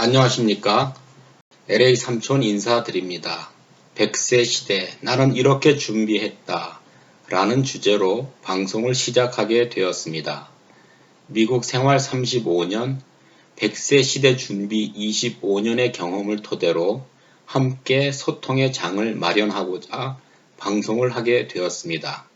안녕하십니까? LA 삼촌 인사드립니다. 100세 시대 나는 이렇게 준비했다 라는 주제로 방송을 시작하게 되었습니다. 미국 생활 35년, 100세 시대 준비 25년의 경험을 토대로 함께 소통의 장을 마련하고자 방송을 하게 되었습니다.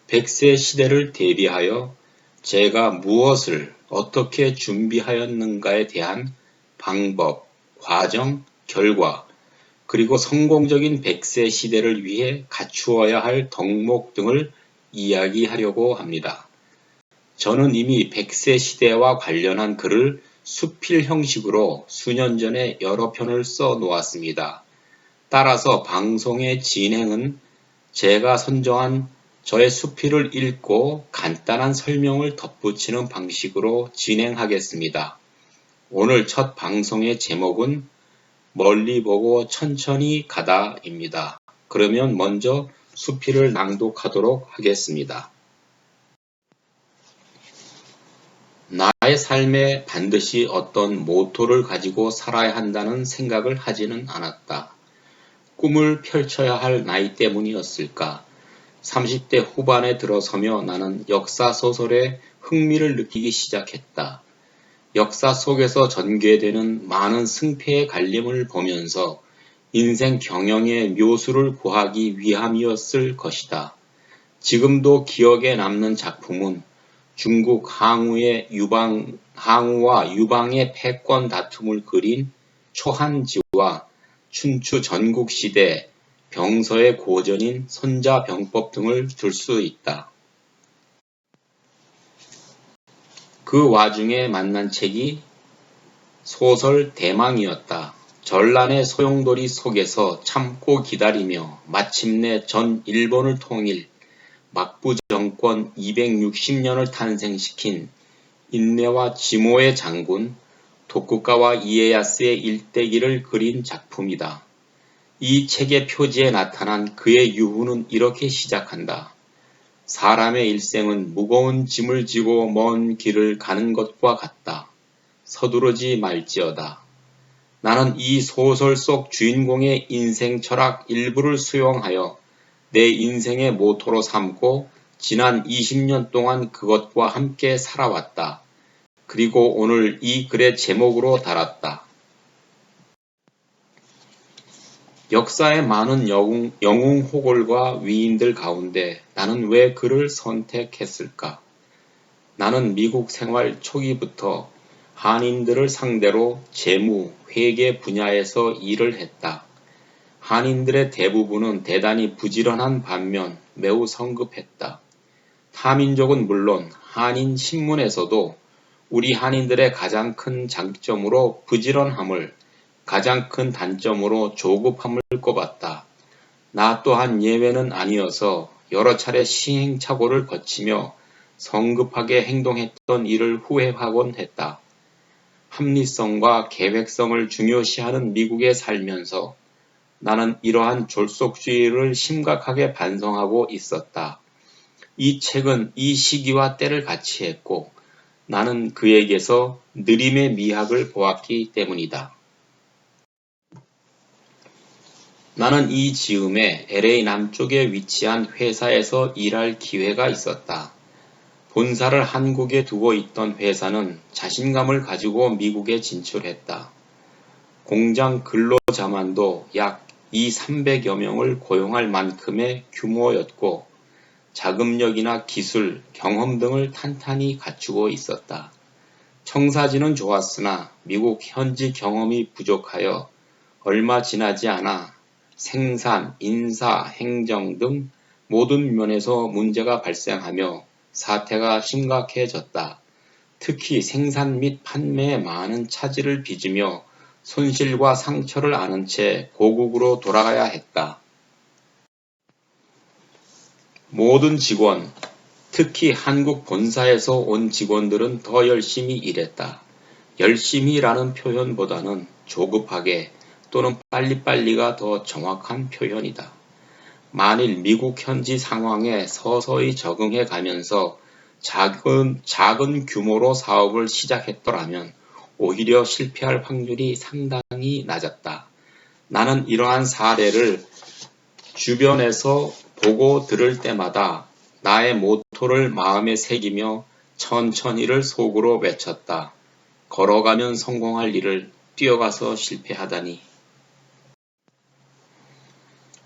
100세 시대를 대비하여 제가 무엇을 어떻게 준비하였는가에 대한 방법, 과정, 결과, 그리고 성공적인 100세 시대를 위해 갖추어야 할 덕목 등을 이야기하려고 합니다. 저는 이미 100세 시대와 관련한 글을 수필 형식으로 수년 전에 여러 편을 써 놓았습니다. 따라서 방송의 진행은 제가 선정한 저의 수필을 읽고 간단한 설명을 덧붙이는 방식으로 진행하겠습니다. 오늘 첫 방송의 제목은 멀리 보고 천천히 가다입니다. 그러면 먼저 수필을 낭독하도록 하겠습니다. 나의 삶에 반드시 어떤 모토를 가지고 살아야 한다는 생각을 하지는 않았다. 꿈을 펼쳐야 할 나이 때문이었을까? 30대 후반에 들어서며 나는 역사소설에 흥미를 느끼기 시작했다. 역사 속에서 전개되는 많은 승패의 갈림을 보면서 인생 경영의 묘수를 구하기 위함이었을 것이다. 지금도 기억에 남는 작품은 중국 항우와 유방의 패권 다툼을 그린 초한지와 춘추 전국시대 병서의 고전인 손자병법 등을 들 수 있다. 그 와중에 만난 책이 소설 대망이었다. 전란의 소용돌이 속에서 참고 기다리며 마침내 전 일본을 통일, 막부 정권 260년을 탄생시킨 인내와 지모의 장군 도쿠가와 이에야스의 일대기를 그린 작품이다. 이 책의 표지에 나타난 그의 유후는 이렇게 시작한다. 사람의 일생은 무거운 짐을 지고 먼 길을 가는 것과 같다. 서두르지 말지어다. 나는 이 소설 속 주인공의 인생 철학 일부를 수용하여 내 인생의 모토로 삼고 지난 20년 동안 그것과 함께 살아왔다. 그리고 오늘 이 글의 제목으로 달았다. 역사의 많은 영웅호걸과 위인들 가운데 나는 왜 그를 선택했을까? 나는 미국 생활 초기부터 한인들을 상대로 재무, 회계 분야에서 일을 했다. 한인들의 대부분은 대단히 부지런한 반면 매우 성급했다. 타민족은 물론 한인 신문에서도 우리 한인들의 가장 큰 장점으로 부지런함을, 가장 큰 단점으로 조급함을 꼽았다. 나 또한 예외는 아니어서 여러 차례 시행착오를 거치며 성급하게 행동했던 일을 후회하곤 했다. 합리성과 계획성을 중요시하는 미국에 살면서 나는 이러한 졸속주의를 심각하게 반성하고 있었다. 이 책은 이 시기와 때를 같이 했고 나는 그에게서 느림의 미학을 보았기 때문이다. 나는 이 즈음에 LA 남쪽에 위치한 회사에서 일할 기회가 있었다. 본사를 한국에 두고 있던 회사는 자신감을 가지고 미국에 진출했다. 공장 근로자만도 약 200~300여 명을 고용할 만큼의 규모였고 자금력이나 기술, 경험 등을 탄탄히 갖추고 있었다. 청사진은 좋았으나 미국 현지 경험이 부족하여 얼마 지나지 않아 생산, 인사, 행정 등 모든 면에서 문제가 발생하며 사태가 심각해졌다. 특히 생산 및 판매에 많은 차질을 빚으며 손실과 상처를 안은 채 고국으로 돌아가야 했다. 모든 직원, 특히 한국 본사에서 온 직원들은 더 열심히 일했다. 열심히라는 표현보다는 조급하게 또는 빨리빨리가 더 정확한 표현이다. 만일 미국 현지 상황에 서서히 적응해 가면서 작은 규모로 사업을 시작했더라면 오히려 실패할 확률이 상당히 낮았다. 나는 이러한 사례를 주변에서 보고 들을 때마다 나의 모토를 마음에 새기며 천천히를 속으로 외쳤다. 걸어가면 성공할 일을 뛰어가서 실패하다니.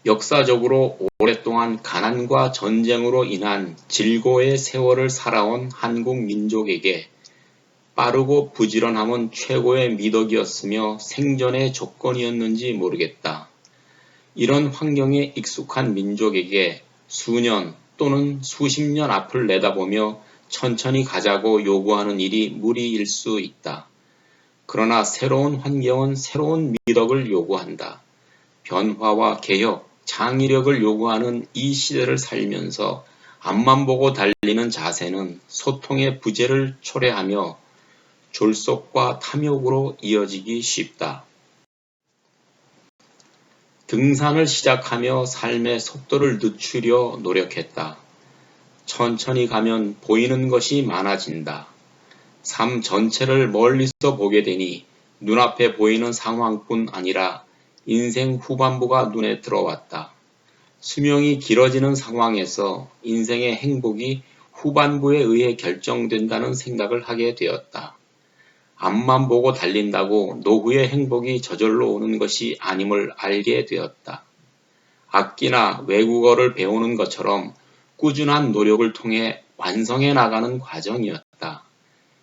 역사적으로 오랫동안 가난과 전쟁으로 인한 질고의 세월을 살아온 한국 민족에게 빠르고 부지런함은 최고의 미덕이었으며 생존의 조건이었는지 모르겠다. 이런 환경에 익숙한 민족에게 수년 또는 수십 년 앞을 내다보며 천천히 가자고 요구하는 일이 무리일 수 있다. 그러나 새로운 환경은 새로운 미덕을 요구한다. 변화와 개혁, 창의력을 요구하는 이 시대를 살면서 앞만 보고 달리는 자세는 소통의 부재를 초래하며 졸속과 탐욕으로 이어지기 쉽다. 등산을 시작하며 삶의 속도를 늦추려 노력했다. 천천히 가면 보이는 것이 많아진다. 삶 전체를 멀리서 보게 되니 눈앞에 보이는 상황뿐 아니라 인생 후반부가 눈에 들어왔다. 수명이 길어지는 상황에서 인생의 행복이 후반부에 의해 결정된다는 생각을 하게 되었다. 앞만 보고 달린다고 노후의 행복이 저절로 오는 것이 아님을 알게 되었다. 악기나 외국어를 배우는 것처럼 꾸준한 노력을 통해 완성해 나가는 과정이었다.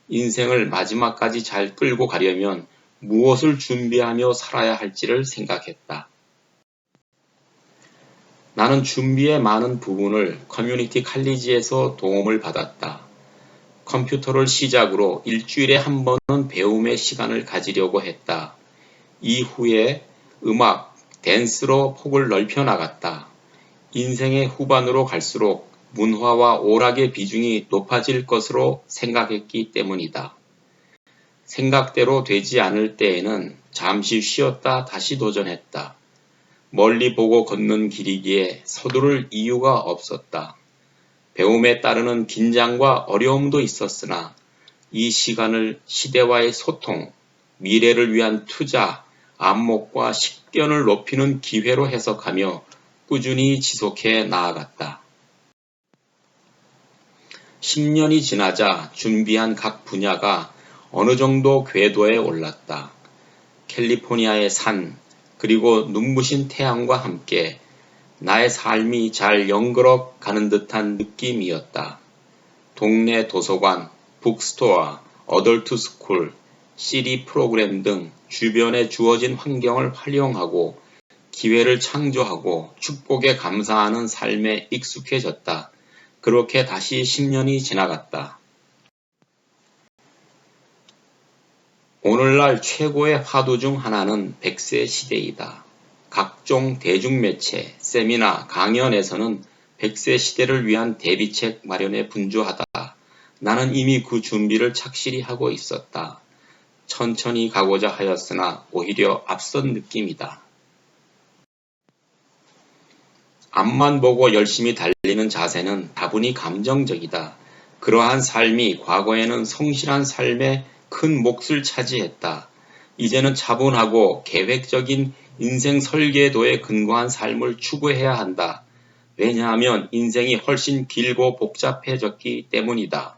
인생을 마지막까지 잘 끌고 가려면 무엇을 준비하며 살아야 할지를 생각했다. 나는 준비의 많은 부분을 커뮤니티 칼리지에서 도움을 받았다. 컴퓨터를 시작으로 일주일에 한 번은 배움의 시간을 가지려고 했다. 이후에 음악, 댄스로 폭을 넓혀 나갔다. 인생의 후반으로 갈수록 문화와 오락의 비중이 높아질 것으로 생각했기 때문이다. 생각대로 되지 않을 때에는 잠시 쉬었다 다시 도전했다. 멀리 보고 걷는 길이기에 서두를 이유가 없었다. 배움에 따르는 긴장과 어려움도 있었으나 이 시간을 시대와의 소통, 미래를 위한 투자, 안목과 식견을 높이는 기회로 해석하며 꾸준히 지속해 나아갔다. 10년이 지나자 준비한 각 분야가 어느 정도 궤도에 올랐다. 캘리포니아의 산, 그리고 눈부신 태양과 함께 나의 삶이 잘 연그러 가는 듯한 느낌이었다. 동네 도서관, 북스토어, 어덜트 스쿨, CD 프로그램 등 주변에 주어진 환경을 활용하고 기회를 창조하고 축복에 감사하는 삶에 익숙해졌다. 그렇게 다시 10년이 지나갔다. 오늘날 최고의 화두 중 하나는 100세 시대이다. 각종 대중매체, 세미나, 강연에서는 100세 시대를 위한 대비책 마련에 분주하다. 나는 이미 그 준비를 착실히 하고 있었다. 천천히 가고자 하였으나 오히려 앞선 느낌이다. 앞만 보고 열심히 달리는 자세는 다분히 감정적이다. 그러한 삶이 과거에는 성실한 삶의 큰 몫을 차지했다. 이제는 차분하고 계획적인 인생 설계도에 근거한 삶을 추구해야 한다. 왜냐하면 인생이 훨씬 길고 복잡해졌기 때문이다.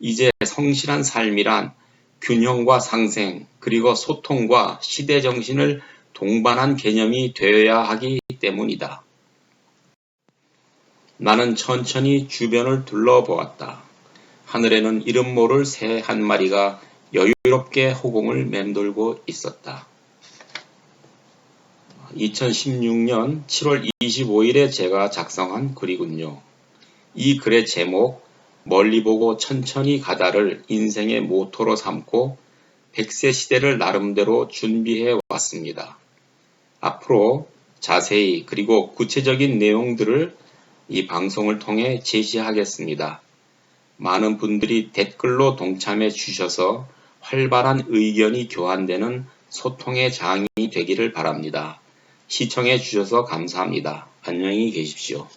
이제 성실한 삶이란 균형과 상생, 그리고 소통과 시대 정신을 동반한 개념이 되어야 하기 때문이다. 나는 천천히 주변을 둘러보았다. 하늘에는 이름 모를 새 한 마리가 여유롭게 허공을 맴돌고 있었다. 2016년 7월 25일에 제가 작성한 글이군요. 이 글의 제목 멀리 보고 천천히 가다를 인생의 모토로 삼고 100세 시대를 나름대로 준비해 왔습니다. 앞으로 자세히 그리고 구체적인 내용들을 이 방송을 통해 제시하겠습니다. 많은 분들이 댓글로 동참해 주셔서 활발한 의견이 교환되는 소통의 장이 되기를 바랍니다. 시청해 주셔서 감사합니다. 안녕히 계십시오.